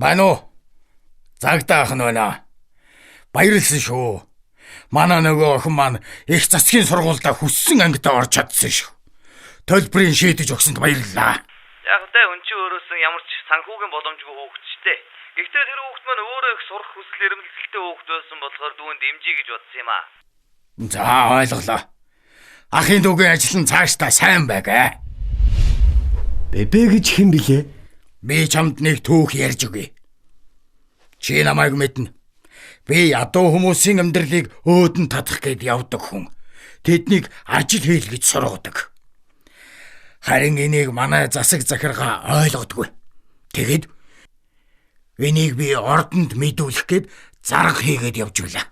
Байна уу? Загтаах нь байна. Баярлсан шүү. Манай нөгөө охин маань их засгийн сургуультай хүссэн ангидаа орж чадсан шүү. Төлбөрийн шийдэж өгсөнд баярлалаа. Яг л да, өн чинь өөрөөсөн ямар ч санхүүгийн боломжгүй хөөгчтэй. Гэхдээ тэр хөөгт маань өөрөө их сурах хүсэл эрмэлзэлтэй хөөгт байсан болохоор дүүн дэмжиж гэж бодсон юм аа. За ойлголоо. Ахын дүүгийн ажил нь цаашдаа сайн байгаа. Бэбэ гэж хэн блэ? Би чамд нэг түүх ярьж өгье. Чи намайг мэднэ. Би ядуу хүмүүсийн амьдралыг өөдөн татах гээд явдаг хүн. Тэднийг ажил хийл гэж сургадаг. Харин энийг манай засаг захиргаа ойлгодгүй. Тэгэд энийг би ордонд мэдүүлэх гээд зарга хийгээд явж байлаа.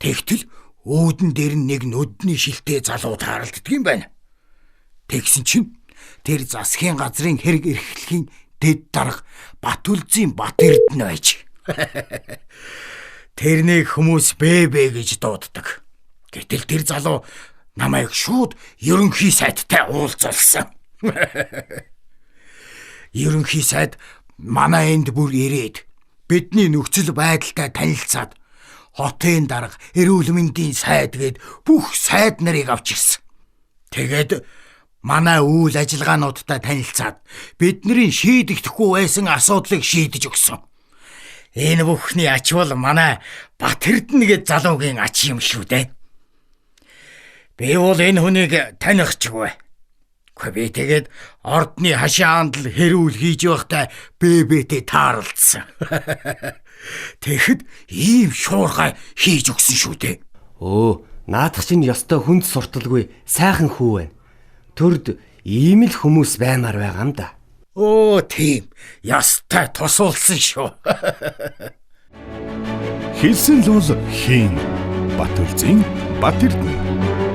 Тэгтэл өөдөн дээр нэг нүдний шилтэй залуу тааралддаг юм байна. Тэгсэн чинь тэр засгийн газрын хэрэг эрхлэхийн дэд дарга Батүлзийн Бат Эрдэнэ байж. Тэрнийг хүмүүс бэбэ гэж дууддаг. Гэтэл тэр залуу намайг шууд ерөнхий сайдтай уулзуулсан. Ерөнхий сайд манай энд бүр ирээд бидний нөхцөл байдалтай танилцаад хотын дарга, эрүүл мэндийн сайд гээд бүх сайд нарыг авч ирсэн. Тэгээд манай үйл ажиллагаануудтай танилцаад бидний шийдэгдэхгүй байсан асуудлыг шийдэж өгсөн. Энэ бүхний ач бол манай Бат Эрдэнэ гээд залуугийн ач юм шүү дээ. Би бол энэ хүнийг танихгүй. Гэхдээ би тэгээд ордны хашаанд л хэрүүл хийж байхдаа бэбэтэй таарлцсан. Тэгэхэд ийм шуурхай хийж өгсөн шүү дээ. Өө, наадах чинь ёстой хүнд сурталгүй сайхан хүү байна. Төрд ийм л хүмүүс баймаар байгаа юм да. Оо тийм, ястай тусуулсан шүү. Хэлсэн л бол хийн Батүлзийн Бат Эрдэнэ.